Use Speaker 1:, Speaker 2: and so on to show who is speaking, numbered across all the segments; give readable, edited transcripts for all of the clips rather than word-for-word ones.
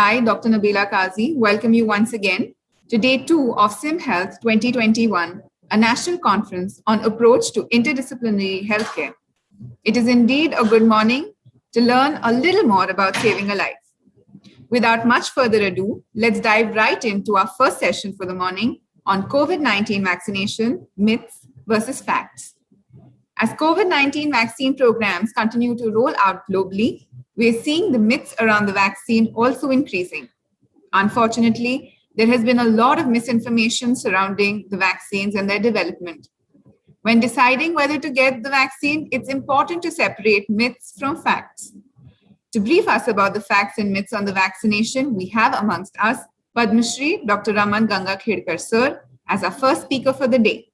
Speaker 1: I, Dr. Nabila Kazi, welcome you once again to Day 2 of SimHealth 2021, a national conference on approach to interdisciplinary healthcare. It is indeed a good morning to learn a little more about saving a life. Without much further ado, let's dive right into our first session for the morning on COVID-19 vaccination, myths versus facts. As COVID-19 vaccine programs continue to roll out globally, we're seeing the myths around the vaccine also increasing. Unfortunately, there has been a lot of misinformation surrounding the vaccines and their development. When deciding whether to get the vaccine, it's important to separate myths from facts. To brief us about the facts and myths on the vaccination, we have amongst us Padma Shri Dr. Raman Ganga Khedkar Sir as our first speaker for the day.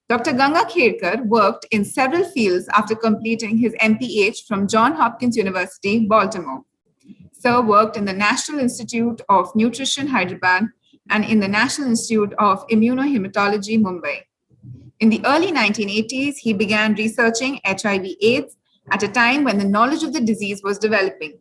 Speaker 1: Dr. Ganga Khedkar worked in several fields after completing his MPH from Johns Hopkins University, Baltimore. Sir worked in the National Institute of Nutrition, Hyderabad, and in the National Institute of Immunohematology, Mumbai. In the early 1980s, he began researching HIV/AIDS at a time when the knowledge of the disease was developing.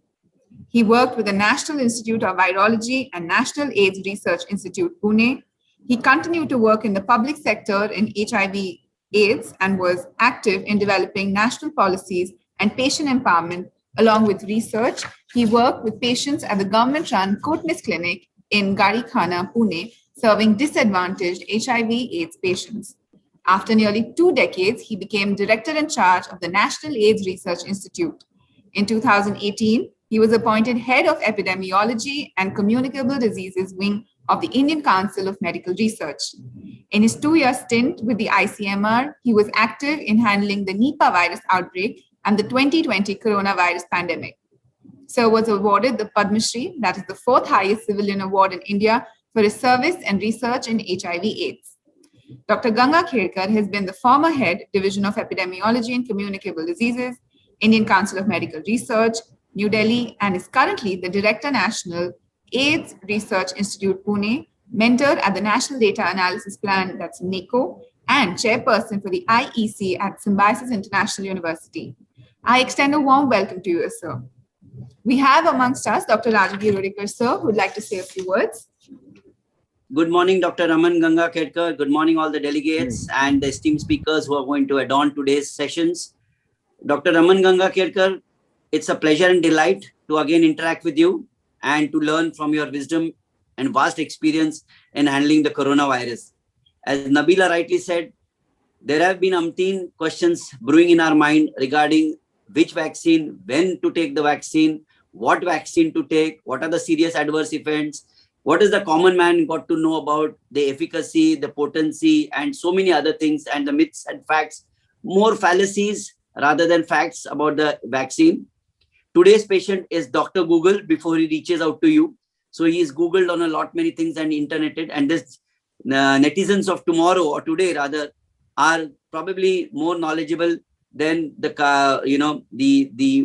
Speaker 1: He worked with the National Institute of Virology and National AIDS Research Institute, Pune. He continued to work in the public sector in HIV/AIDS and was active in developing national policies and patient empowerment. Along with research, he worked with patients at the government-run Kotnis Clinic in Garikhana, Pune, serving disadvantaged HIV/AIDS patients. After nearly 2 decades, he became director in charge of the National AIDS Research Institute. In 2018, he was appointed head of epidemiology and communicable diseases wing of the Indian Council of Medical Research. In his 2-year stint with the ICMR, he was active in handling the Nipah virus outbreak and the 2020 coronavirus pandemic. Sir was awarded the Padma Shri, that is the 4th highest civilian award in India, for his service and research in HIV/AIDS. Dr. Ganga Khedkar has been the former head, Division of Epidemiology and Communicable Diseases, Indian Council of Medical Research, New Delhi, and is currently the Director National, AIDS Research Institute, Pune, mentor at the National Data Analysis Plan, that's NACO, and chairperson for the IEC at Symbiosis International University. I extend a warm welcome to you, sir. We have amongst us Dr. Rajagir Rudikar, sir, who would like to say a few words.
Speaker 2: Good morning, Dr. Raman Ganga Khedkar. Good morning, all the delegates and the esteemed speakers who are going to adorn today's sessions. Dr. Raman Ganga Khedkar, it's a pleasure and delight to again interact with you and to learn from your wisdom and vast experience in handling the coronavirus. As Nabila rightly said, there have been umpteen questions brewing in our mind regarding which vaccine, when to take the vaccine, what vaccine to take, what are the serious adverse events, what is the common man got to know about the efficacy, the potency, and so many other things, and the myths and facts, more fallacies rather than facts about the vaccine. Today's patient is Dr. Google before he reaches out to you. So he is Googled on a lot many things and interneted, and this netizens of tomorrow or today rather are probably more knowledgeable than the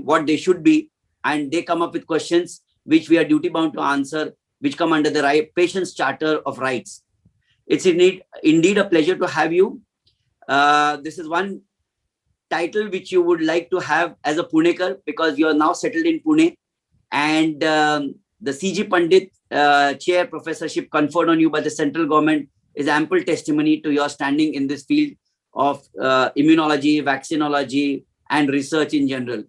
Speaker 2: what they should be, and they come up with questions which we are duty bound to answer, which come under the right patient's charter of rights. It's indeed a pleasure to have you. This is one title which you would like to have as a Punekar, because you are now settled in Pune, and the CG Pandit chair professorship conferred on you by the central government is ample testimony to your standing in this field of immunology, vaccinology, and research in general.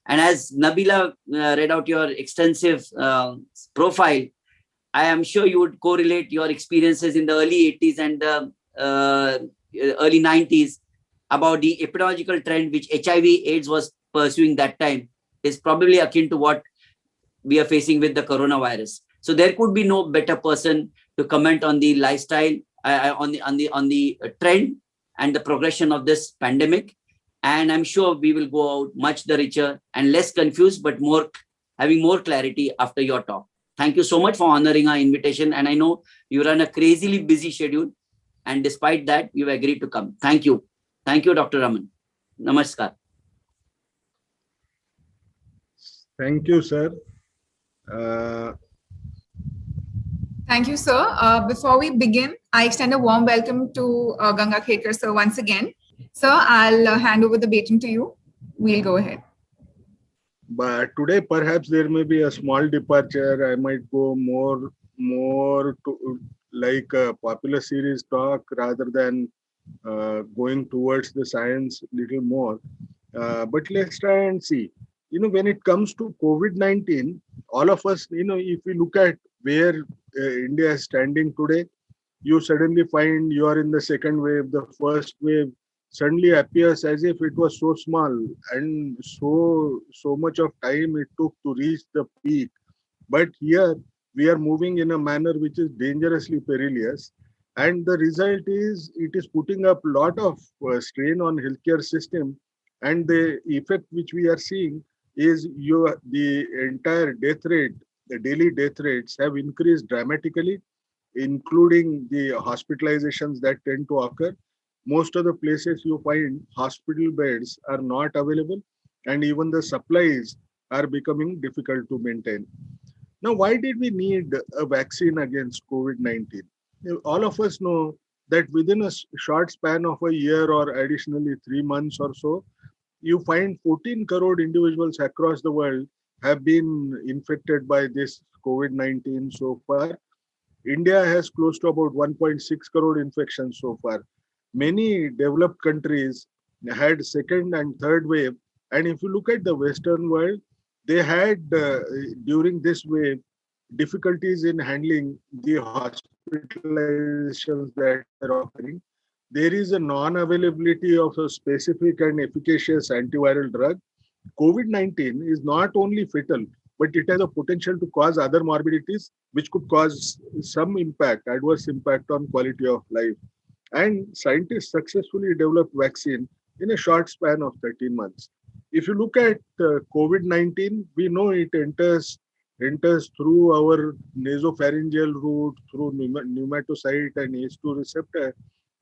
Speaker 2: And as Nabila read out your extensive profile, I am sure you would correlate your experiences in the early 80s and the early 90s about the epidemiological trend which HIV/AIDS was pursuing that time is probably akin to what we are facing with the coronavirus. So there could be no better person to comment on the lifestyle, on the trend and the progression of this pandemic. And I'm sure we will go out much the richer and less confused, but having more clarity after your talk. Thank you so much for honoring our invitation. And I know you run a crazily busy schedule, and despite that, you've agreed to come. Thank you. Thank you, Dr. Raman. Namaskar.
Speaker 3: Thank you, sir.
Speaker 1: Thank you, sir. Before we begin, I extend a warm welcome to Ganga Khedkar, sir, once again. Sir, I'll hand over the baton to you. We'll go ahead.
Speaker 3: But today, perhaps there may be a small departure. I might go more to like a popular series talk rather than going towards the science little more. But let's try and see. When it comes to COVID-19, all of us, if we look at where India is standing today, you suddenly find you are in the second wave. The first wave suddenly appears as if it was so small and so much of time it took to reach the peak. But here we are moving in a manner which is dangerously perilous, and the result is it is putting up a lot of strain on healthcare system, and the effect which we are seeing is the entire death rate, the daily death rates have increased dramatically, including the hospitalizations that tend to occur. Most of the places you find hospital beds are not available, and even the supplies are becoming difficult to maintain. Now, why did we need a vaccine against COVID 19? All of us know that within a short span of a year or additionally 3 months or so, you find 14 crore individuals across the world have been infected by this COVID 19 so far. India has close to about 1.6 crore infections so far. Many developed countries had second and third wave. And if you look at the Western world, they had during this wave difficulties in handling the hospitalizations that are occurring. There is a non-availability of a specific and efficacious antiviral drug. COVID-19 is not only fatal, but it has a potential to cause other morbidities, which could cause some impact, adverse impact on quality of life. And scientists successfully developed vaccine in a short span of 13 months. If you look at COVID-19, we know it enters through our nasopharyngeal route, through pneumatocyte and ACE2 receptor.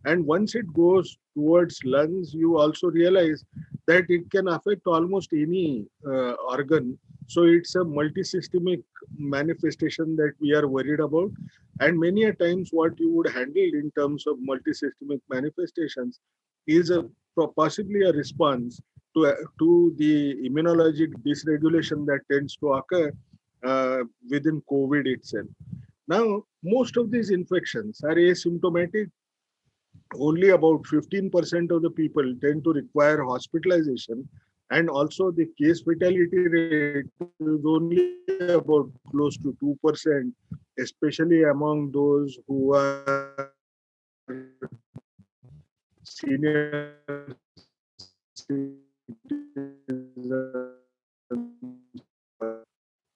Speaker 3: And once it goes towards lungs, you also realize that it can affect almost any organ. So it's a multisystemic manifestation that we are worried about. And many a times what you would handle in terms of multisystemic manifestations is possibly a response to the immunologic dysregulation that tends to occur within COVID itself. Now, most of these infections are asymptomatic. Only about 15% of the people tend to require hospitalization, and also the case fatality rate is only about close to 2%, especially among those who are senior citizens.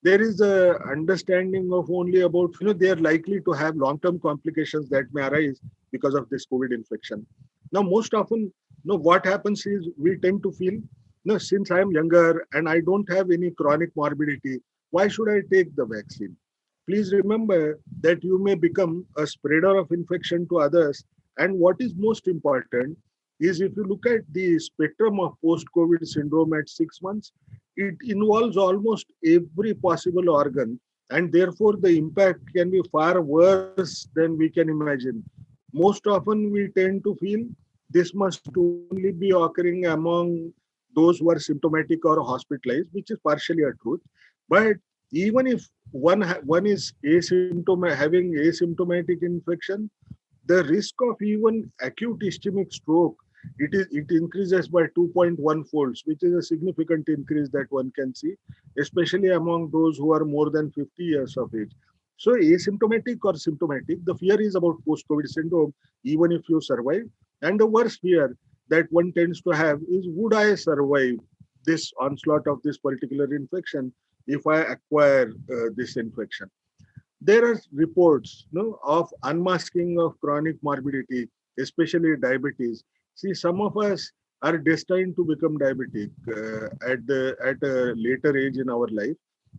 Speaker 3: There is a understanding of only about, they are likely to have long-term complications that may arise because of this COVID infection. Now, most often, what happens is we tend to feel, since I am younger and I don't have any chronic morbidity, why should I take the vaccine? Please remember that you may become a spreader of infection to others. And what is most important is if you look at the spectrum of post-COVID syndrome at 6 months, it involves almost every possible organ, and therefore the impact can be far worse than we can imagine. Most often we tend to feel this must only be occurring among those who are symptomatic or hospitalized, which is partially a truth. But even if one is having asymptomatic infection, the risk of even acute ischemic stroke, it increases by 2.1 folds, which is a significant increase that one can see, especially among those who are more than 50 years of age. So asymptomatic or symptomatic, the fear is about post-COVID syndrome, even if you survive. And the worst fear that one tends to have is, would I survive this onslaught of this particular infection if I acquire this infection? There are reports of unmasking of chronic morbidity, especially diabetes. See, some of us are destined to become diabetic at a later age in our life,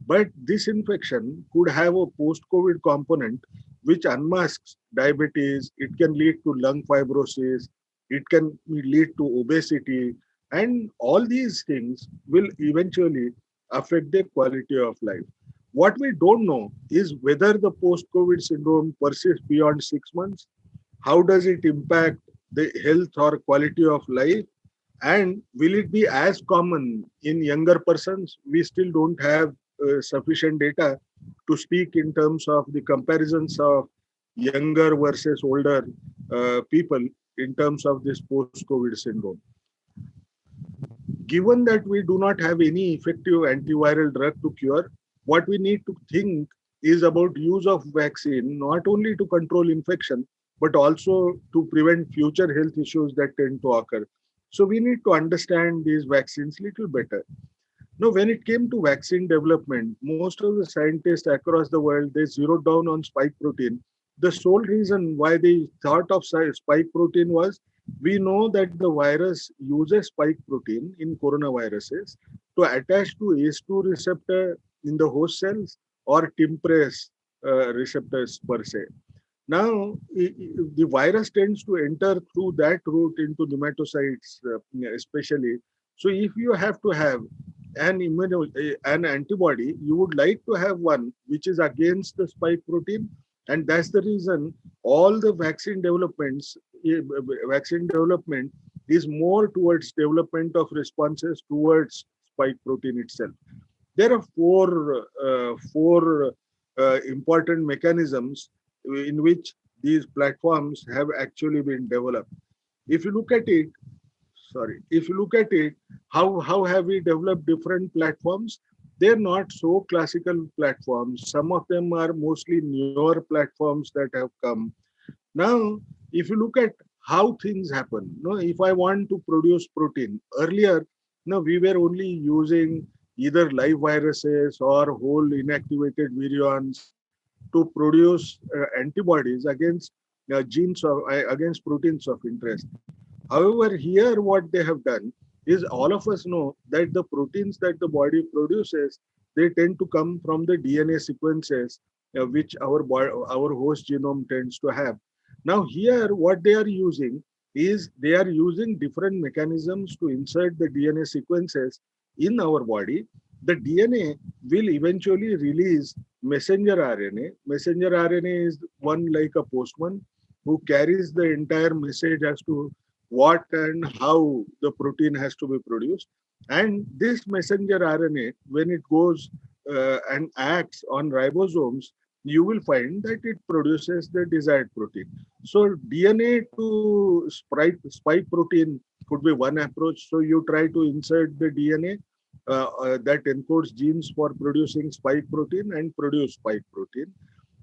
Speaker 3: but this infection could have a post-COVID component which unmasks diabetes. It can lead to lung fibrosis. It can lead to obesity, and all these things will eventually affect the quality of life. What we don't know is whether the post-COVID syndrome persists beyond 6 months. How does it impact the health or quality of life? And will it be as common in younger persons? We still don't have sufficient data to speak in terms of the comparisons of younger versus older people in terms of this post-COVID syndrome. Given that we do not have any effective antiviral drug to cure, what we need to think is about use of vaccine, not only to control infection, but also to prevent future health issues that tend to occur. So we need to understand these vaccines little better. Now, when it came to vaccine development, most of the scientists across the world, they zeroed down on spike protein. The sole reason why they thought of spike protein was we know that the virus uses spike protein in coronaviruses to attach to ACE2 receptor in the host cells or TIMPRES receptors per se. Now, the virus tends to enter through that route into nematocytes, especially. So, if you have to have an antibody, you would like to have one which is against the spike protein, and that's the reason all the vaccine development is more towards development of responses towards spike protein itself. There are four important mechanisms in which these platforms have actually been developed. If you look at it, if you look at it, how have we developed different platforms? They're not so classical platforms. Some of them are mostly newer platforms that have come. Now, if you look at how things happen, if I want to produce protein, earlier, we were only using either live viruses or whole inactivated virions to produce antibodies against against proteins of interest. However, here what they have done is all of us know that the proteins that the body produces, they tend to come from the DNA sequences which our host genome tends to have. Now here what they are using is they are using different mechanisms to insert the DNA sequences in our body. The DNA will eventually release messenger RNA. Messenger RNA is one like a postman who carries the entire message as to what and how the protein has to be produced. And this messenger RNA, when it goes and acts on ribosomes, you will find that it produces the desired protein. So DNA to spike protein could be one approach. So you try to insert the DNA that encodes genes for producing spike protein and produce spike protein.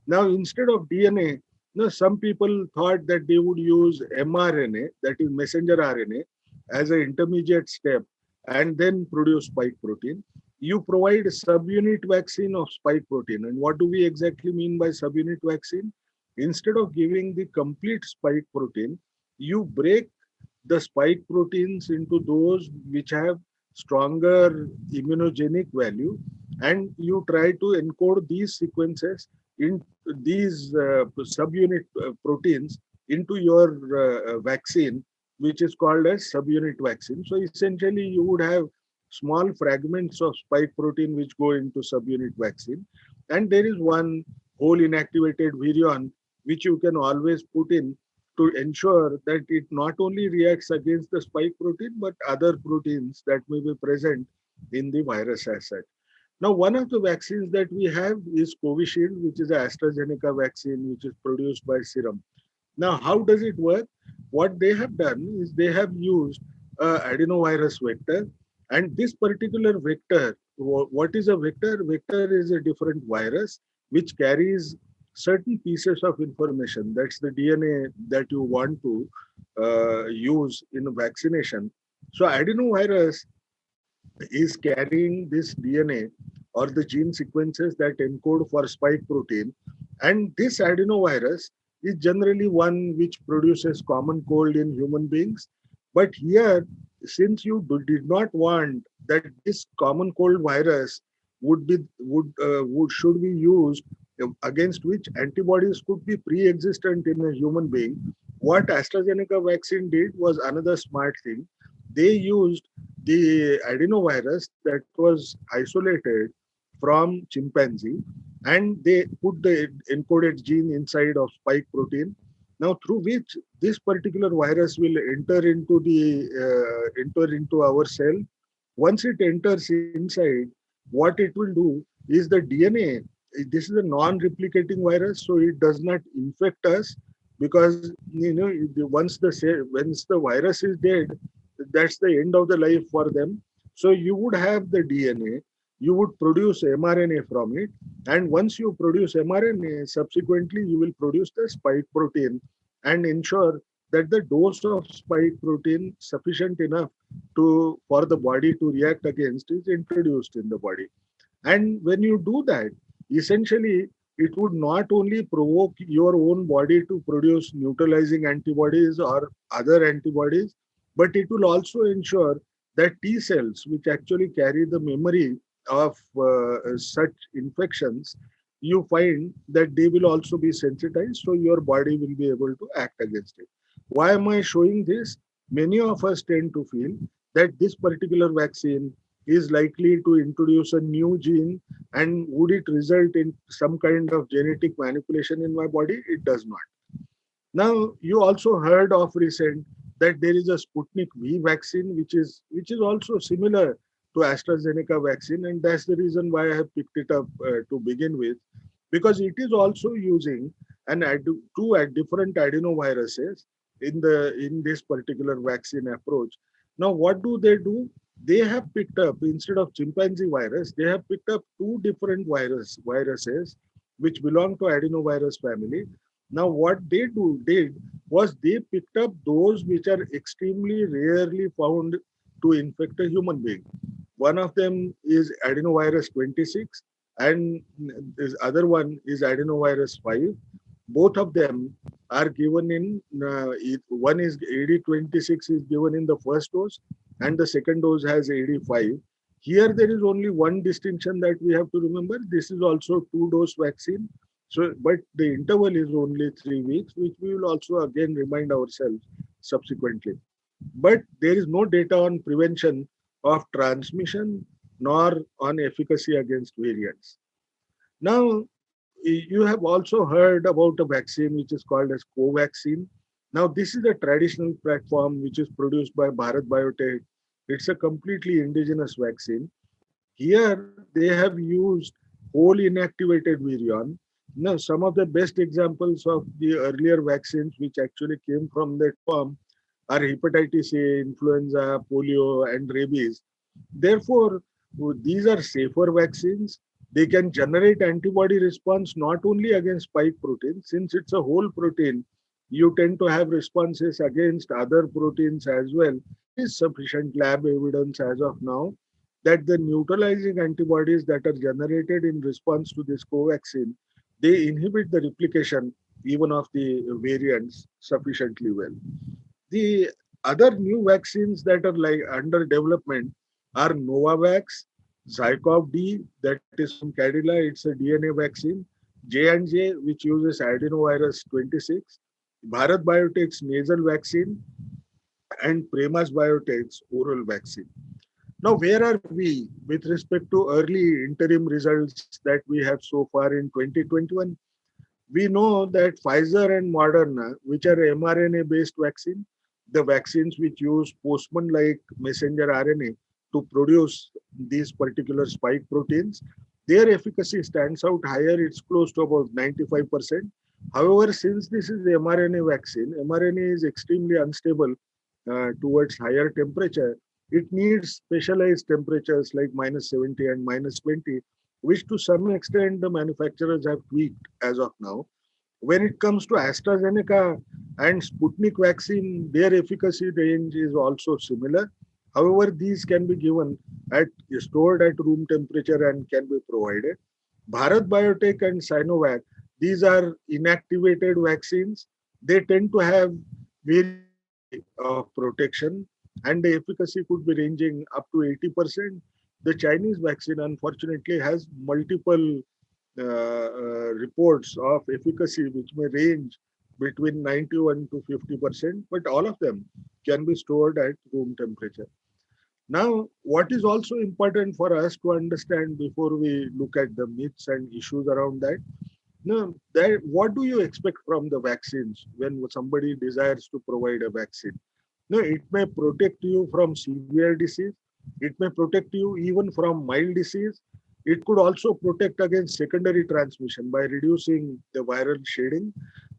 Speaker 3: Now, instead of DNA, some people thought that they would use mRNA, that is messenger RNA, as an intermediate step and then produce spike protein. You provide a subunit vaccine of spike protein. And what do we exactly mean by subunit vaccine? Instead of giving the complete spike protein, you break the spike proteins into those which have stronger immunogenic value, and you try to encode these sequences in these subunit proteins into your vaccine, which is called as subunit vaccine. So essentially you would have small fragments of spike protein which go into subunit vaccine, and there is one whole inactivated virion which you can always put in to ensure that it not only reacts against the spike protein, but other proteins that may be present in the virus as such. Now, one of the vaccines that we have is Covishield, which is an AstraZeneca vaccine, which is produced by Serum. Now, how does it work? What they have done is they have used adenovirus vector, and this particular vector, what is a vector? Vector is a different virus which carries certain pieces of information. That's the DNA that you want to use in vaccination. So adenovirus is carrying this DNA or the gene sequences that encode for spike protein. And this adenovirus is generally one which produces common cold in human beings. But here, since you did not want that this common cold virus should be used against which antibodies could be pre-existent in a human being, what AstraZeneca vaccine did was another smart thing. They used the adenovirus that was isolated from chimpanzee, and they put the encoded gene inside of spike protein. Now through which this particular virus will enter into our cell. Once it enters inside, what it will do is the DNA. This is a non-replicating virus, so it does not infect us because once the virus is dead, that's the end of the life for them. So you would have the DNA, you would produce mRNA from it, and once you produce mRNA, subsequently you will produce the spike protein and ensure that the dose of spike protein sufficient enough for the body to react against is introduced in the body. And when you do that, essentially it would not only provoke your own body to produce neutralizing antibodies or other antibodies, but it will also ensure that T cells, which actually carry the memory of such infections, you find that they will also be sensitized, so your body will be able to act against it. Why am I showing this? Many of us tend to feel that this particular vaccine is likely to introduce a new gene, and would it result in some kind of genetic manipulation in my body? It does not. Now, you also heard of recent that there is a Sputnik V vaccine, which is also similar to AstraZeneca vaccine, and that's the reason why I have picked it up to begin with, because it is also using two different adenoviruses in this particular vaccine approach. Now, what do? They have picked up, instead of chimpanzee virus, they have picked up two different viruses which belong to adenovirus family. Now, what did was they picked up those which are extremely rarely found to infect a human being. One of them is adenovirus 26, and this other one is adenovirus 5. Both of them are given in, one is AD26 is given in the first dose, and the second dose has AD5. Here, there is only one distinction that we have to remember. This is also two-dose vaccine. So, but the interval is only 3 weeks, which we will also again remind ourselves subsequently. But there is no data on prevention of transmission nor on efficacy against variants. Now, you have also heard about a vaccine which is called as Covaxin. Now, this is a traditional platform which is produced by Bharat Biotech. It's a completely indigenous vaccine. Here, they have used whole inactivated virion. Now, some of the best examples of the earlier vaccines which actually came from that form are hepatitis A, influenza, polio, and rabies. Therefore, these are safer vaccines. They can generate antibody response not only against spike protein, since it's a whole protein, you tend to have responses against other proteins as well. There is sufficient lab evidence as of now that the neutralizing antibodies that are generated in response to this Covaxin, they inhibit the replication even of the variants sufficiently well. The other new vaccines that are like under development are Novavax, Zycov-D, that is from Cadila, it's a DNA vaccine, J&J, which uses adenovirus 26, Bharat Biotech's nasal vaccine, and Premas Biotech's oral vaccine. Now, where are we with respect to early interim results that we have so far in 2021? We know that Pfizer and Moderna, which are mRNA-based vaccine, the vaccines which use postman-like messenger RNA to produce these particular spike proteins, their efficacy stands out higher. It's close to about 95%. However, since this is the mRNA vaccine, mRNA is extremely unstable towards higher temperature. It needs specialized temperatures like -70 and -20, which to some extent the manufacturers have tweaked as of now. When it comes to AstraZeneca and Sputnik vaccine, their efficacy range is also similar. However, these can be stored at room temperature and can be provided. Bharat Biotech and Sinovac, these are inactivated vaccines. They tend to have very protection, and the efficacy could be ranging up to 80%. The Chinese vaccine, unfortunately, has multiple reports of efficacy which may range between 91 to 50%, but all of them can be stored at room temperature. Now, what is also important for us to understand before we look at the myths and issues around that, No, that what do you expect from the vaccines when somebody desires to provide a vaccine? No, it may protect you from severe disease. It may protect you even from mild disease. It could also protect against secondary transmission by reducing the viral shedding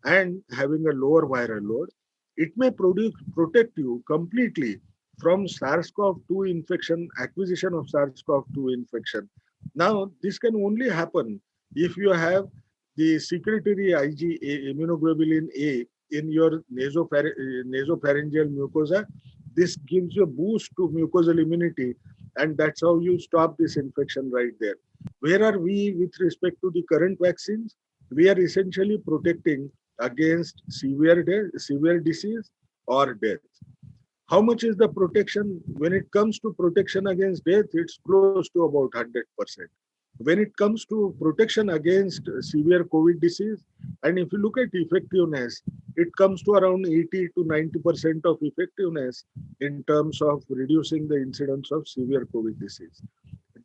Speaker 3: and having a lower viral load. It may protect you completely from SARS-CoV-2 infection, acquisition of SARS-CoV-2 infection. Now, this can only happen if you have the secretory IgA, immunoglobulin A, in your nasopharyngeal mucosa. This gives you a boost to mucosal immunity, and that's how you stop this infection right there. Where are we with respect to the current vaccines? We are essentially protecting against severe disease or death. How much is the protection? When it comes to protection against death, it's close to about 100%. When it comes to protection against severe COVID disease, and if you look at effectiveness, it comes to around 80 to 90% of effectiveness in terms of reducing the incidence of severe COVID disease.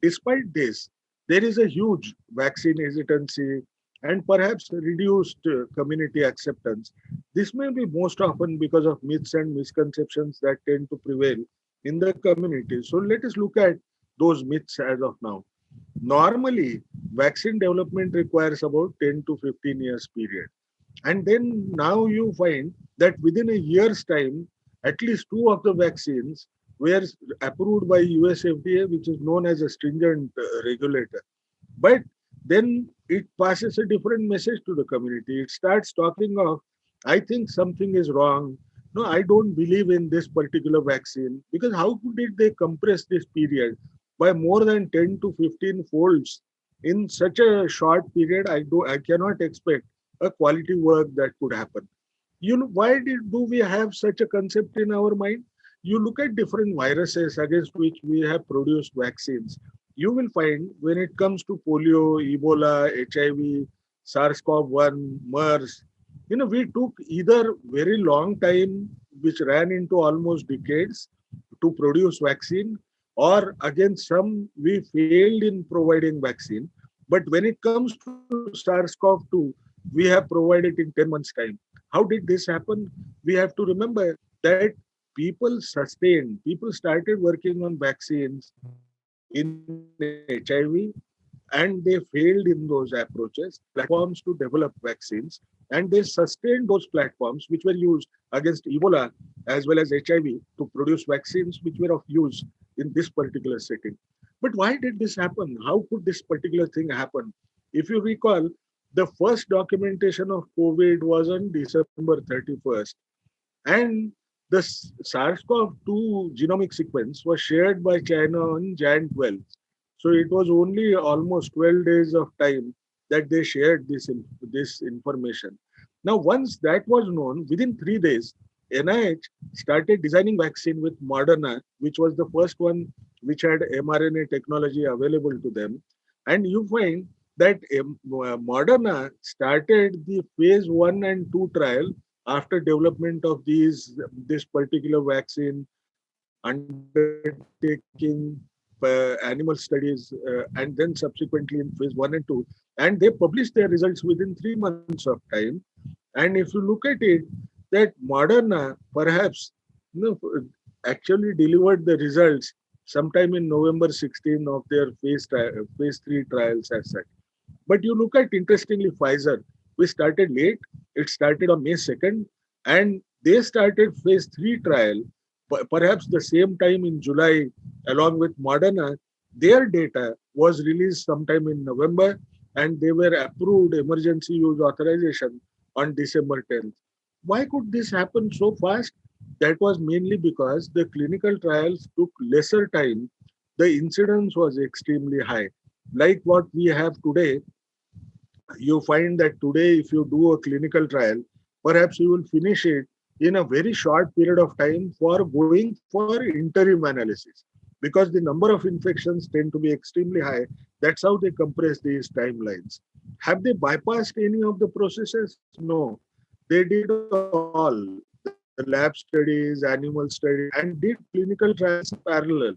Speaker 3: Despite this, there is a huge vaccine hesitancy and perhaps reduced community acceptance. This may be most often because of myths and misconceptions that tend to prevail in the community. So let us look at those myths as of now. Normally, vaccine development requires about 10 to 15 years period. And then now you find that within a year's time, at least two of the vaccines were approved by US FDA, which is known as a stringent regulator. But then it passes a different message to the community. It starts talking of, I think something is wrong. No, I don't believe in this particular vaccine, because how did they compress this period by more than 10 to 15 folds in such a short period? I cannot expect a quality work that could happen. You know, why do we have such a concept in our mind? You look at different viruses against which we have produced vaccines. You will find when it comes to polio, Ebola, HIV, SARS-CoV-1, MERS, we took either very long time, which ran into almost decades, to produce vaccine, or against some we failed in providing vaccine. But when it comes to SARS-CoV-2, we have provided in 10 months' time. How did this happen? We have to remember that people started working on vaccines in HIV, and they failed in those approaches, platforms to develop vaccines, and they sustained those platforms which were used against Ebola as well as HIV to produce vaccines which were of use in this particular setting. But why did this happen? How could this particular thing happen? If you recall, the first documentation of COVID was on December 31st, and the SARS-CoV-2 genomic sequence was shared by China on Jan 12th. So it was only almost 12 days of time that they shared this information. Now, once that was known, within 3 days, NIH started designing vaccine with Moderna, which was the first one which had mRNA technology available to them. And you find that Moderna started the phase 1 and 2 trial after development of this particular vaccine, undertaking animal studies, and then subsequently in phase 1 and 2, and they published their results within 3 months of time. And if you look at it, that Moderna perhaps actually delivered the results sometime in November 16 of their phase 3 trials as such. But you look at, interestingly, Pfizer, we started late. It started on May 2nd, and they started phase 3 trial perhaps the same time in July, along with Moderna. Their data was released sometime in November, and they were approved emergency use authorization on December 10th. Why could this happen so fast? That was mainly because the clinical trials took lesser time. The incidence was extremely high. Like what we have today, you find that today, if you do a clinical trial, perhaps you will finish it in a very short period of time for going for interim analysis, because the number of infections tend to be extremely high. That's how they compress these timelines. Have they bypassed any of the processes? No, they did all the lab studies, animal studies, and did clinical trials in parallel.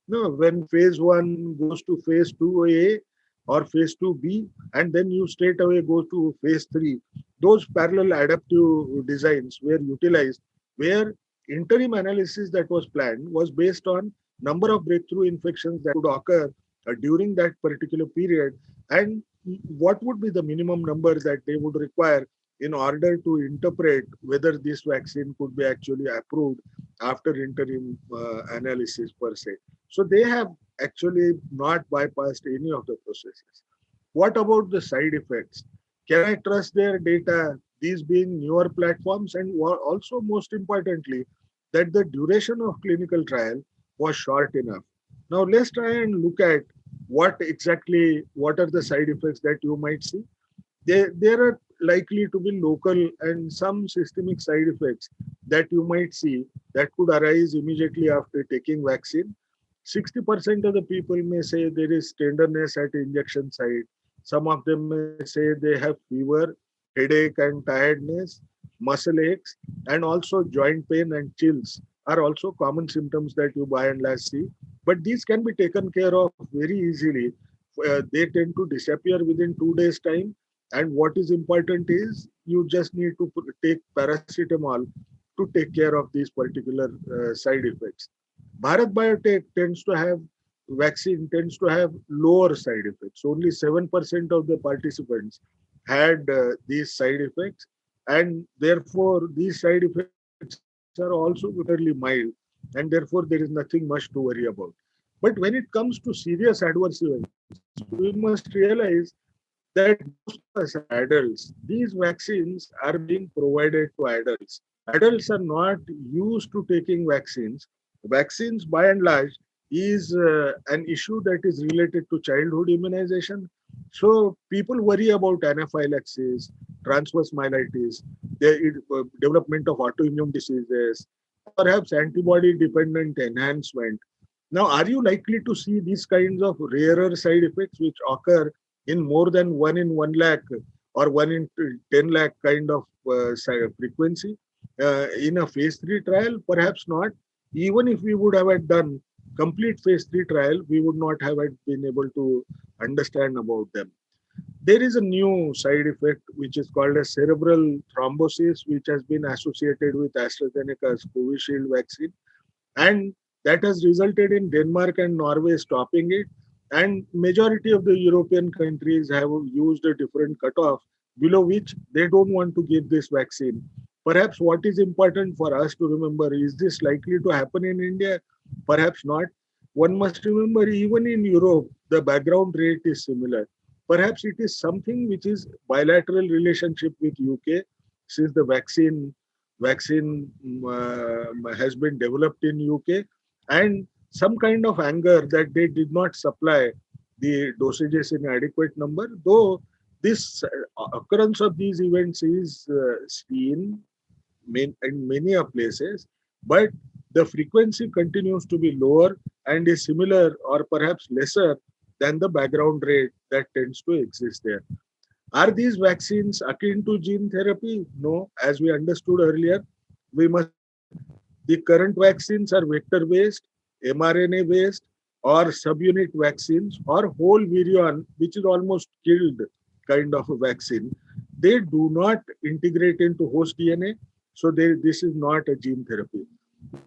Speaker 3: No, when phase 1 goes to phase 2A, or phase 2B, and then you straight away go to phase 3. Those parallel adaptive designs were utilized, where interim analysis that was planned was based on number of breakthrough infections that would occur during that particular period, and what would be the minimum number that they would require in order to interpret whether this vaccine could be actually approved after interim analysis per se. So they have actually not bypassed any of the processes. What about the side effects? Can I trust their data? These being newer platforms, and also most importantly, that the duration of clinical trial was short enough. Now let's try and look at what are the side effects that you might see. There are likely to be local and some systemic side effects that you might see that could arise immediately after taking vaccine. 60% of the people may say there is tenderness at injection site. Some of them may say they have fever, headache and tiredness, muscle aches, and also joint pain and chills are also common symptoms that you by and large see. But these can be taken care of very easily. They tend to disappear within 2 days' time. And what is important is you just need to take paracetamol to take care of these particular side effects. Bharat Biotech vaccine tends to have lower side effects. Only 7% of the participants had these side effects, and therefore these side effects are also fairly mild, and therefore there is nothing much to worry about. But when it comes to serious adverse events, we must realize that most of us are adults. These vaccines are being provided to adults. Adults are not used to taking vaccines. Vaccines, by and large, is an issue that is related to childhood immunization. So people worry about anaphylaxis, transverse myelitis, the development of autoimmune diseases, perhaps antibody-dependent enhancement. Now, are you likely to see these kinds of rarer side effects which occur in more than 1 in 1 lakh or 1 in 10 lakh kind of frequency in a phase 3 trial? Perhaps not. Even if we would have done complete phase 3 trial, we would not have been able to understand about them. There is a new side effect which is called as cerebral thrombosis, which has been associated with AstraZeneca's Covishield vaccine, and that has resulted in Denmark and Norway stopping it. And majority of the European countries have used a different cutoff below which they don't want to give this vaccine. Perhaps what is important for us to remember, is this likely to happen in India? Perhaps not. One must remember, even in Europe, the background rate is similar. Perhaps it is something which is bilateral relationship with UK, since the vaccine has been developed in UK, and some kind of anger that they did not supply the dosages in adequate number, though this occurrence of these events is seen in many places, but the frequency continues to be lower and is similar or perhaps lesser than the background rate that tends to exist there. Are these vaccines akin to gene therapy? No. As we understood earlier, the current vaccines are vector-based, mRNA-based, or subunit vaccines, or whole virion, which is almost killed kind of a vaccine. They do not integrate into host DNA, so this is not a gene therapy.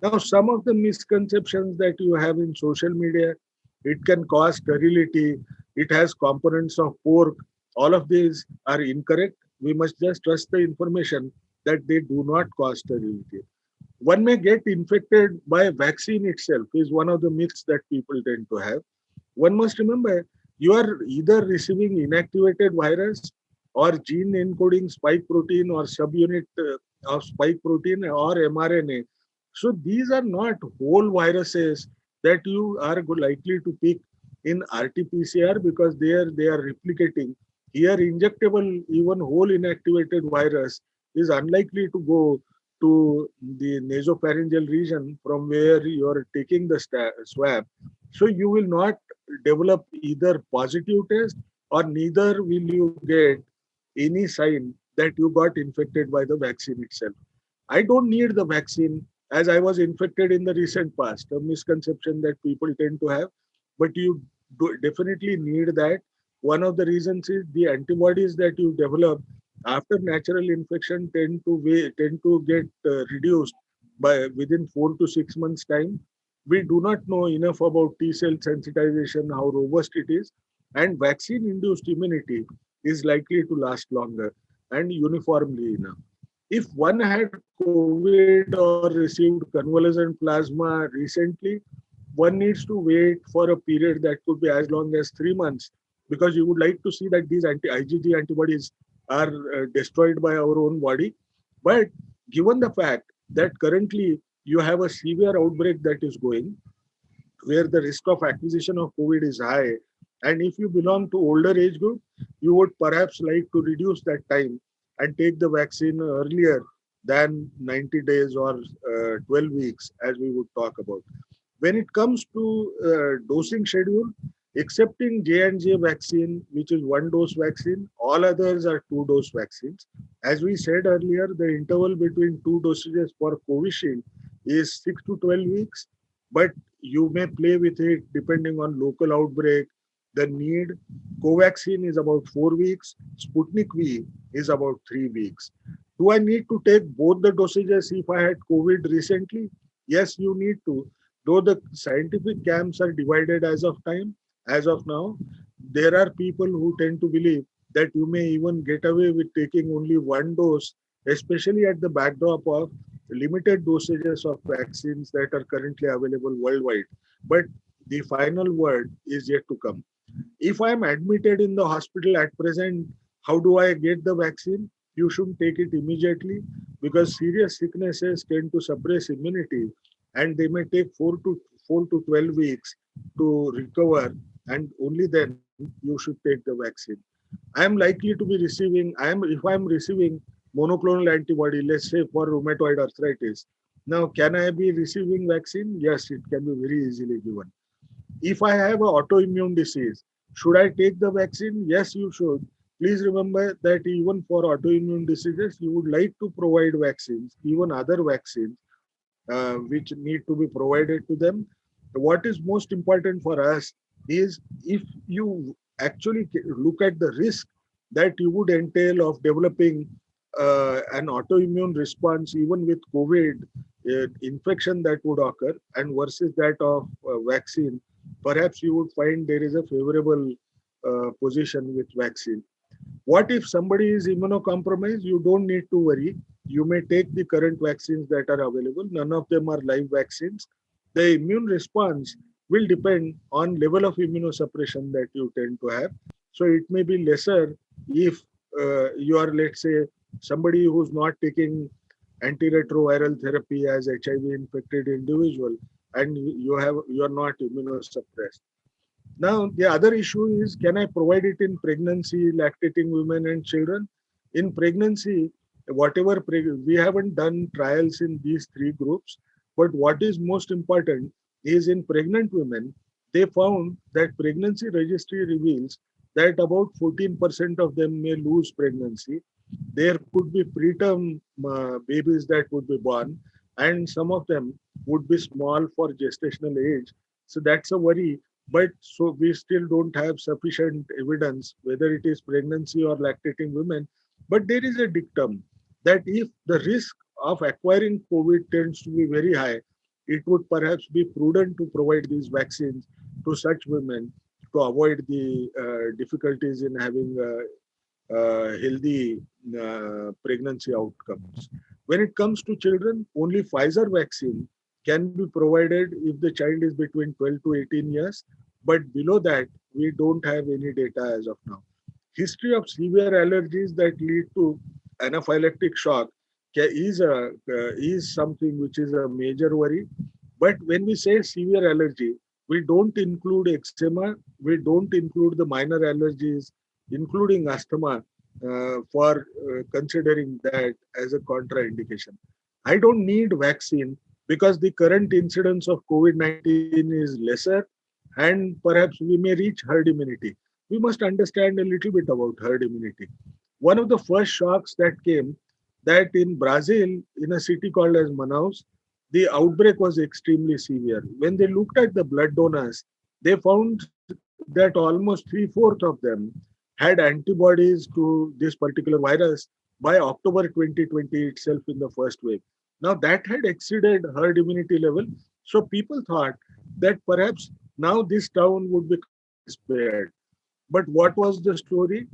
Speaker 3: Now, some of the misconceptions that you have in social media, it can cause sterility, it has components of pork, all of these are incorrect. We must just trust the information that they do not cause sterility. One may get infected by a vaccine itself is one of the myths that people tend to have. One must remember, you are either receiving inactivated virus or gene encoding spike protein or subunit of spike protein or mRNA. So these are not whole viruses that you are likely to pick in RT-PCR because they are replicating. Here, injectable, even whole inactivated virus is unlikely to go to the nasopharyngeal region from where you are taking the swab. So you will not develop either positive test or neither will you get any sign that you got infected by the vaccine itself. I don't need the vaccine as I was infected in the recent past, a misconception that people tend to have, but you definitely need that one of the reasons is the antibodies that you develop after natural infection tend to get reduced by within 4 to 6 months time. We do not know enough about T cell sensitization, how robust it is, and vaccine induced immunity is likely to last longer and uniformly enough. If one had COVID or received convalescent plasma recently, one needs to wait for a period that could be as long as 3 months, because you would like to see that these IgG antibodies are destroyed by our own body. But given the fact that currently you have a severe outbreak that is going, where the risk of acquisition of COVID is high, and if you belong to older age group, you would perhaps like to reduce that time and take the vaccine earlier than 90 days or 12 weeks, as we would talk about. When it comes to dosing schedule, excepting J&J vaccine, which is one dose vaccine, all others are two dose vaccines. As we said earlier, the interval between two dosages for Covishield is 6 to 12 weeks, but you may play with it depending on local outbreak, the need. Covaxin is about 4 weeks, Sputnik V is about 3 weeks. Do I need to take both the dosages if I had COVID recently? Yes, you need to. Though the scientific camps are divided as of now, there are people who tend to believe that you may even get away with taking only one dose, especially at the backdrop of limited dosages of vaccines that are currently available worldwide. But the final word is yet to come. If I am admitted in the hospital at present, how do I get the vaccine? You shouldn't take it immediately, because serious sicknesses tend to suppress immunity and they may take 4 to 12 weeks to recover, and only then you should take the vaccine. I am likely to be receiving, if I am receiving monoclonal antibody, let's say for rheumatoid arthritis. Now, can I be receiving vaccine? Yes, it can be very easily given. If I have an autoimmune disease, should I take the vaccine? Yes, you should. Please remember that even for autoimmune diseases, you would like to provide vaccines, even other vaccines, which need to be provided to them. What is most important for us is, if you actually look at the risk that you would entail of developing an autoimmune response, even with COVID infection that would occur, and versus that of vaccine, perhaps you would find there is a favorable position with vaccine. What if somebody is immunocompromised? You don't need to worry. You may take the current vaccines that are available. None of them are live vaccines. The immune response will depend on level of immunosuppression that you tend to have. So it may be lesser if you are, let's say, somebody who's not taking antiretroviral therapy as HIV infected individual, and you are not immunosuppressed. Now, the other issue is, can I provide it in pregnancy, lactating women and children? In pregnancy, we haven't done trials in these three groups, but what is most important is, in pregnant women, they found that pregnancy registry reveals that about 14% of them may lose pregnancy. There could be preterm babies that would be born, and some of them would be small for gestational age. So that's a worry. But so we still don't have sufficient evidence whether it is pregnancy or lactating women. But there is a dictum that if the risk of acquiring COVID tends to be very high, it would perhaps be prudent to provide these vaccines to such women to avoid the difficulties in having healthy pregnancy outcomes. When it comes to children, only Pfizer vaccine can be provided if the child is between 12 to 18 years. But below that, we don't have any data as of now. History of severe allergies that lead to anaphylactic shock is something which is a major worry. But when we say severe allergy, we don't include eczema, we don't include the minor allergies, including asthma, for considering that as a contraindication. I don't need vaccine because the current incidence of COVID-19 is lesser, and perhaps we may reach herd immunity. We must understand a little bit about herd immunity. One of the first shocks that came, that in Brazil, in a city called as Manaus, the outbreak was extremely severe. When they looked at the blood donors, they found that almost 3/4 of them had antibodies to this particular virus by October 2020 itself in the first wave. Now that had exceeded herd immunity level. So people thought that perhaps now this town would be spared. But what was the story?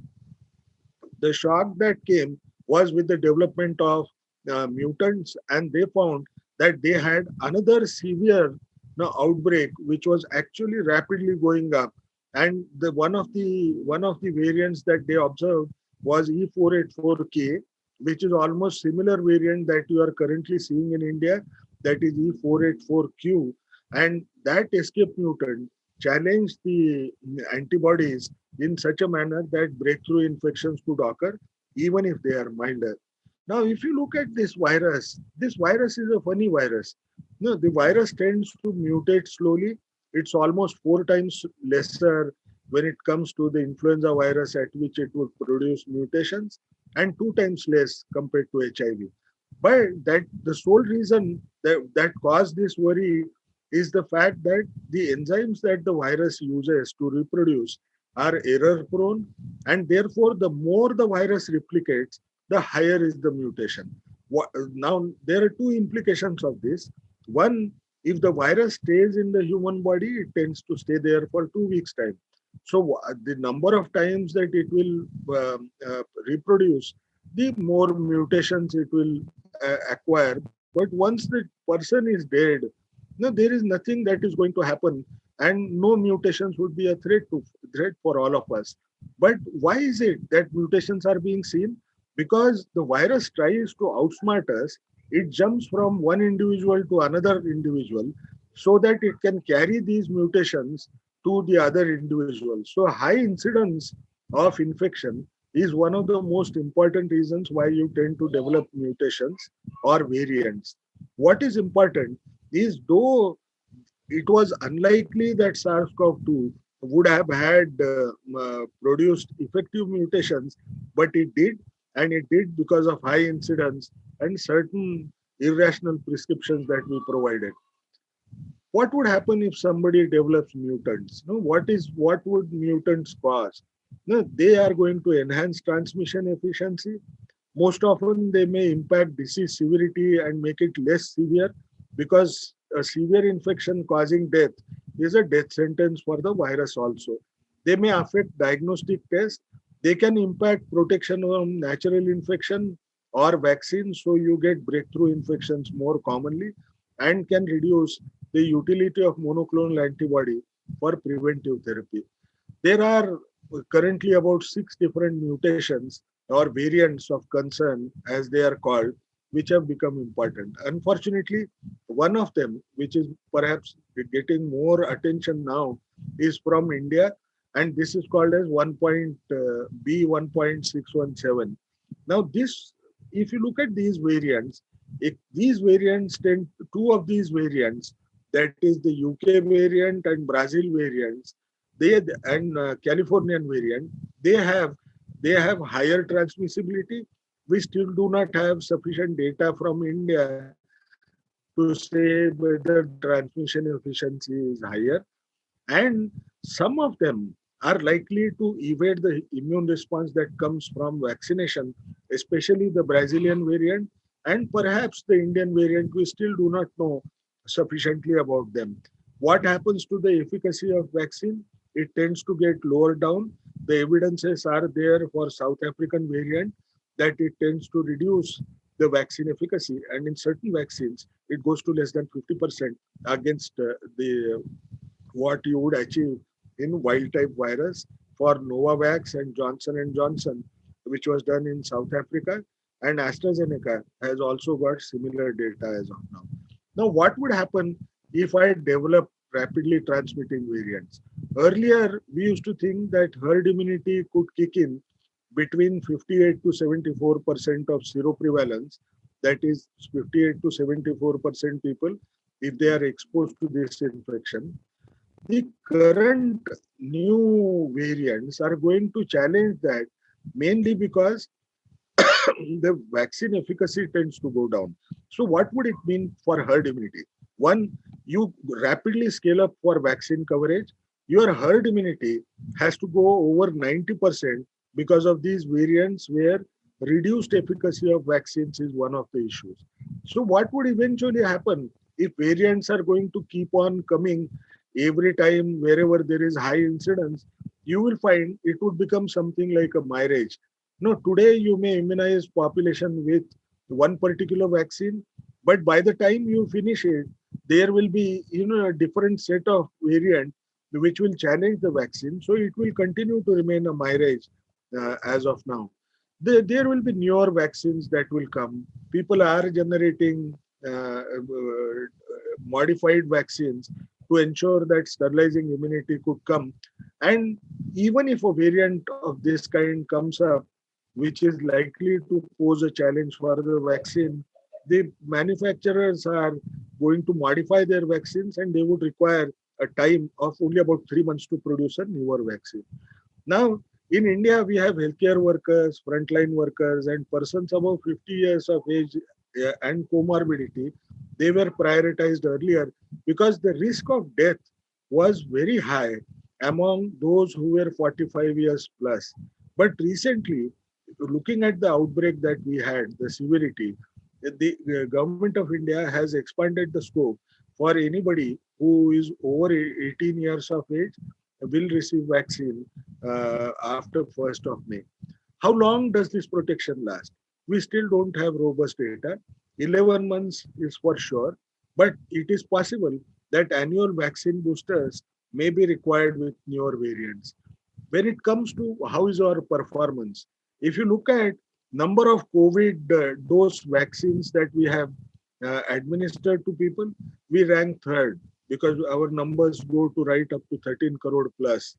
Speaker 3: The shock that came was with the development of mutants, and they found that they had another severe outbreak, which was actually rapidly going up. And the one of the variants that they observed was E484K, which is almost similar variant that you are currently seeing in India, that is E484Q. And that escape mutant challenged the antibodies in such a manner that breakthrough infections could occur, even if they are milder. Now, if you look at this virus is a funny virus. No, the virus tends to mutate slowly. It's almost 4 times lesser when it comes to the influenza virus at which it would produce mutations, and 2 times less compared to HIV. But that the sole reason that caused this worry is the fact that the enzymes that the virus uses to reproduce are error prone, and therefore the more the virus replicates, the higher is the mutation. Now there are two implications of this. One, if the virus stays in the human body, it tends to stay there for 2 weeks time. So the number of times that it will reproduce, the more mutations it will acquire. But once the person is dead, no, there is nothing that is going to happen, and no mutations would be a threat for all of us. But why is it that mutations are being seen? Because the virus tries to outsmart us. It jumps from one individual to another individual so that it can carry these mutations to the other individuals. So high incidence of infection is one of the most important reasons why you tend to develop mutations or variants. What is important is, though it was unlikely that SARS-CoV-2 would have had produced effective mutations, but it did, and it did because of high incidence and certain irrational prescriptions that we provided. What would happen if somebody develops mutants? No, what would mutants cause? No, they are going to enhance transmission efficiency. Most often, they may impact disease severity and make it less severe, because a severe infection causing death is a death sentence for the virus also. They may affect diagnostic tests. They can impact protection from natural infection or vaccines, so you get breakthrough infections more commonly, and can reduce the utility of monoclonal antibody for preventive therapy. There are currently about 6 different mutations or variants of concern, as they are called, which have become important. Unfortunately, one of them, which is perhaps getting more attention now, is from India, and this is called as B1.617. Now, if you look at these variants, two of these variants, that is the UK variant and Brazil variants, Californian variant, they have higher transmissibility. We still do not have sufficient data from India to say whether transmission efficiency is higher. And some of them are likely to evade the immune response that comes from vaccination, especially the Brazilian variant and perhaps the Indian variant. We still do not know sufficiently about them. What happens to the efficacy of vaccine? It tends to get lower down. The evidences are there for South African variant that it tends to reduce the vaccine efficacy, and in certain vaccines it goes to less than 50% against the what you would achieve in wild type virus for Novavax and Johnson & Johnson, which was done in South Africa, and AstraZeneca has also got similar data as of now. Now, what would happen if I develop rapidly transmitting variants? Earlier, we used to think that herd immunity could kick in between 58 to 74% of seroprevalence, that is 58 to 74% people, if they are exposed to this infection. The current new variants are going to challenge that, mainly because the vaccine efficacy tends to go down. So what would it mean for herd immunity? One, you rapidly scale up for vaccine coverage. your herd immunity has to go over 90% because of these variants where reduced efficacy of vaccines is one of the issues. So what would eventually happen if variants are going to keep on coming every time wherever there is high incidence? You will find it would become something like a marriage. No, today you may immunize population with one particular vaccine, but by the time you finish it, there will be a different set of variant which will challenge the vaccine. So it will continue to remain a marriage as of now. There will be newer vaccines that will come. People are generating modified vaccines to ensure that sterilizing immunity could come. And even if a variant of this kind comes up, which is likely to pose a challenge for the vaccine, the manufacturers are going to modify their vaccines and they would require a time of only about 3 months to produce a newer vaccine. Now, in India, we have healthcare workers, frontline workers, and persons above 50 years of age and comorbidity. They were prioritized earlier because the risk of death was very high among those who were 45 years plus. But recently, looking at the outbreak that we had, the severity, the government of India has expanded the scope for anybody who is over 18 years of age will receive vaccine after 1st of May. How long does this protection last? We still don't have robust data. 11 months is for sure, but it is possible that annual vaccine boosters may be required with newer variants. When it comes to how is our performance, if you look at number of COVID dose vaccines that we have administered to people, we rank third because our numbers go to right up to 13 crore plus.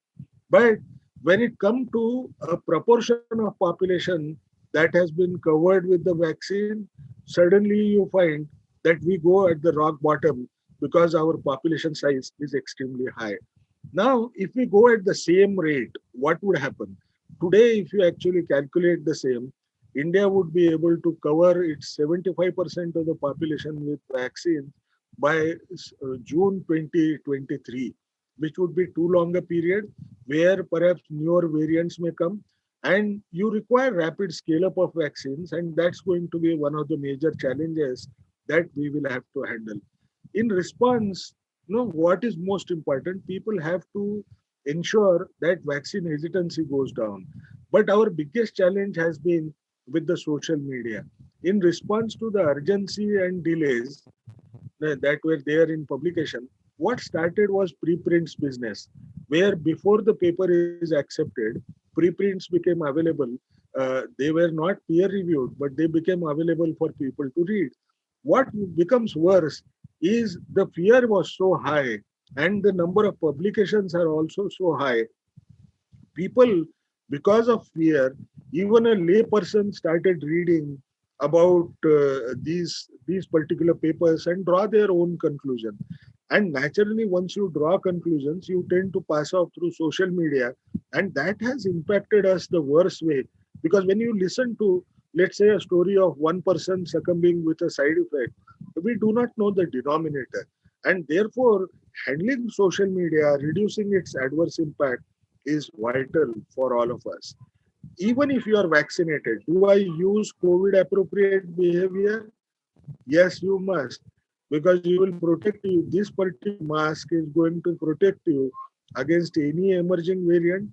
Speaker 3: But when it comes to a proportion of population that has been covered with the vaccine, suddenly you find that we go at the rock bottom because our population size is extremely high. Now, if we go at the same rate, what would happen? Today, if you actually calculate the same, India would be able to cover its 75% of the population with vaccine by June 2023, which would be too long a period where perhaps newer variants may come and you require rapid scale up of vaccines, and that's going to be one of the major challenges that we will have to handle. In response, what is most important? People have to ensure that vaccine hesitancy goes down. But our biggest challenge has been with the social media. In response to the urgency and delays that were there in publication, what started was preprints business, where before the paper is accepted, preprints became available. They were not peer reviewed, but they became available for people to read. What becomes worse is the fear was so high and the number of publications are also so high. People, because of fear, even a lay person started reading about these particular papers and draw their own conclusion. And naturally, once you draw conclusions, you tend to pass off through social media, and that has impacted us the worst way. Because when you listen to, let's say, a story of one person succumbing with a side effect, we do not know the denominator, and therefore handling social media, reducing its adverse impact is vital for all of us. Even if you are vaccinated, do I use COVID appropriate behavior? Yes, you must, because you will protect you. This particular mask is going to protect you against any emerging variant.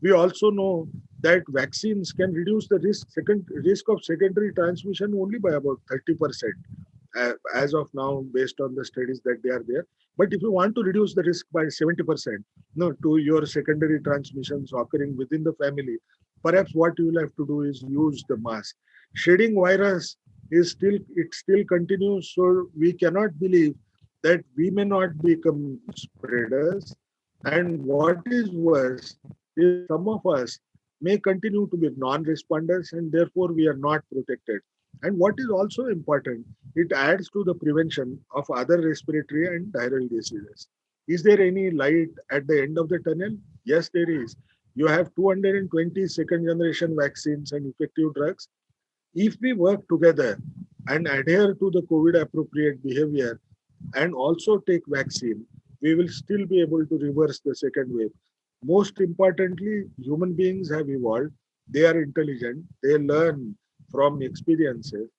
Speaker 3: We also know that vaccines can reduce the risk of secondary transmission only by about 30%. As of now, based on the studies that they are there. But if you want to reduce the risk by 70%, to your secondary transmissions occurring within the family, perhaps what you will have to do is use the mask. Shedding virus still continues, so we cannot believe that we may not become spreaders. And what is worse is some of us may continue to be non-responders and therefore we are not protected. And what is also important, it adds to the prevention of other respiratory and viral diseases. Is there any light at the end of the tunnel? Yes, there is. You have 220 second generation vaccines and effective drugs. If we work together and adhere to the COVID appropriate behavior and also take vaccine, we will still be able to reverse the second wave. Most importantly, human beings have evolved. They are intelligent. They learn from experiences.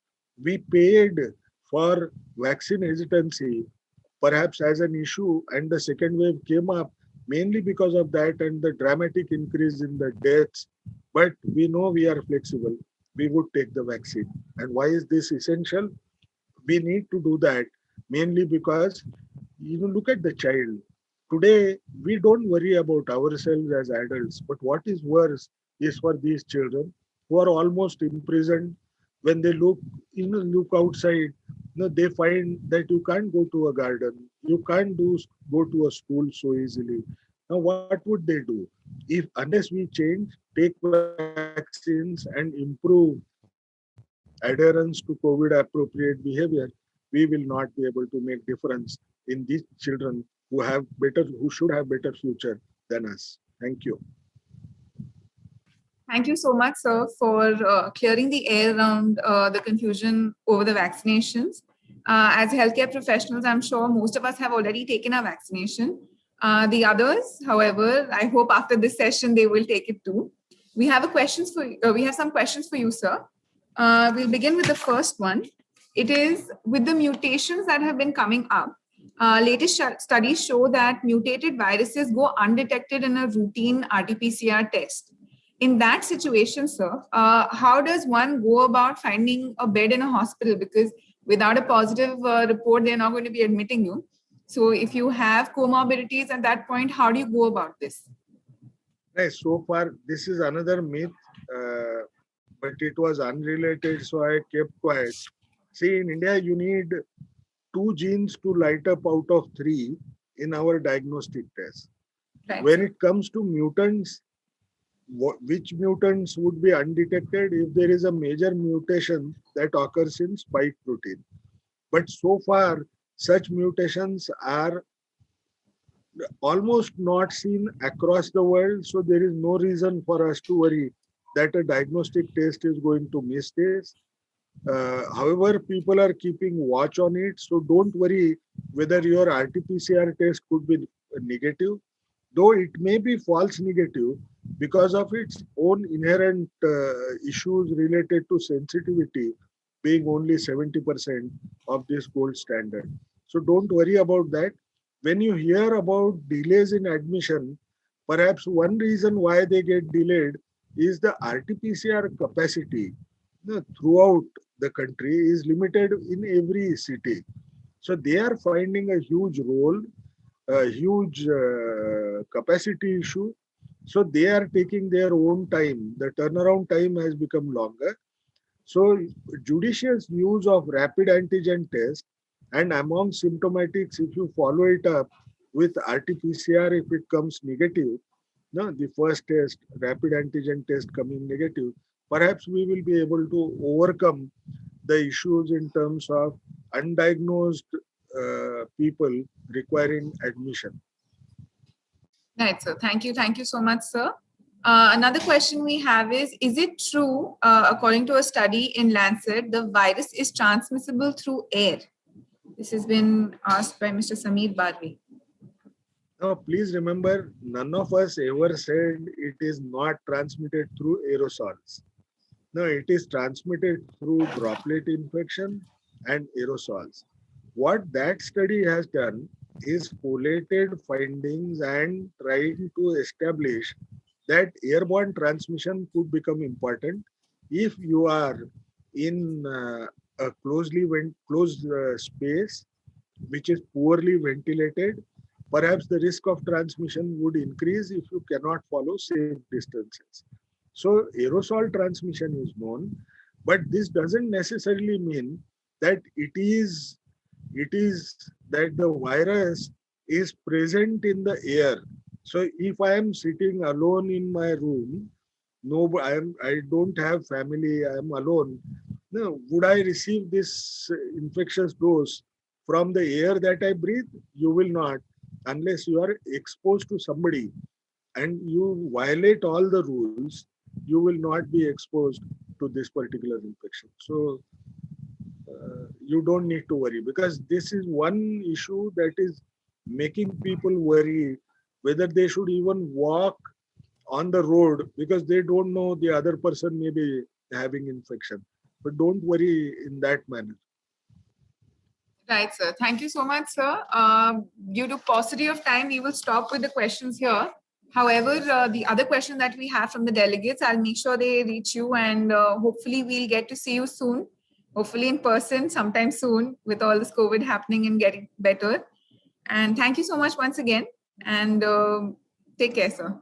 Speaker 3: We paid for vaccine hesitancy perhaps as an issue, and the second wave came up mainly because of that and the dramatic increase in the deaths. But we know we are flexible. We would take the vaccine. And why is this essential? We need to do that mainly because look at the child. Today, we don't worry about ourselves as adults, but what is worse is for these children who are almost imprisoned. When they look outside, they find that you can't go to a garden, you can't go to a school so easily. Now, what would they do? If unless we change, take vaccines and improve adherence to COVID appropriate behavior, we will not be able to make difference in these children who should have better future than us. Thank you.
Speaker 1: Thank you so much, sir, for clearing the air around the confusion over the vaccinations. As healthcare professionals, I'm sure most of us have already taken our vaccination. The others, however, I hope after this session they will take it too. We have some questions for you, sir. We'll begin with the first one. It is with the mutations that have been coming up. Latest studies show that mutated viruses go undetected in a routine RT-PCR test. In that situation, sir, how does one go about finding a bed in a hospital? Because without a positive report, they're not going to be admitting you. So if you have comorbidities at that point, how do you go about this?
Speaker 3: Right, so far, this is another myth, but it was unrelated, so I kept quiet. See, in India, you need 2 genes to light up out of 3 in our diagnostic test.
Speaker 1: Right.
Speaker 3: When it comes to mutants, which mutants would be undetected if there is a major mutation that occurs in spike protein. But so far, such mutations are almost not seen across the world. So there is no reason for us to worry that a diagnostic test is going to miss this. However, people are keeping watch on it. So don't worry whether your RT-PCR test could be negative, though it may be false negative because of its own inherent issues related to sensitivity being only 70% of this gold standard. So don't worry about that. When you hear about delays in admission, perhaps one reason why they get delayed is the RT-PCR capacity throughout the country is limited in every city. So they are finding a huge role, a huge capacity issue. So they are taking their own time. The turnaround time has become longer. So judicious use of rapid antigen test and among symptomatics, if you follow it up with RT-PCR, if it comes negative, the first test, rapid antigen test coming negative, perhaps we will be able to overcome the issues in terms of undiagnosed people requiring admission.
Speaker 1: Right, sir. Thank you. Thank you so much, sir. Another question we have is it true, according to a study in Lancet, the virus is transmissible through air? This has been asked by Mr. Sameer Barvi.
Speaker 3: Now, please remember, none of us ever said it is not transmitted through aerosols. No, it is transmitted through droplet infection and aerosols. What that study has done is collated findings and trying to establish that airborne transmission could become important if you are in a closed space which is poorly ventilated. Perhaps the risk of transmission would increase if you cannot follow safe distances. So aerosol transmission is known, but this doesn't necessarily mean that it is that the virus is present in the air. So if I am sitting alone in my room, I don't have family, I am alone. No, would I receive this infectious dose from the air that I breathe? You will not, unless you are exposed to somebody and you violate all the rules. You will not be exposed to this particular infection. So you don't need to worry, because this is one issue that is making people worry whether they should even walk on the road because they don't know the other person may be having infection. But don't worry in that manner.
Speaker 1: Right, sir. Thank you so much, sir. Due to paucity of time, we will stop with the questions here. However, the other question that we have from the delegates, I'll make sure they reach you, and hopefully we'll get to see you soon, hopefully in person sometime soon with all this COVID happening and getting better. And thank you so much once again, and take care, sir.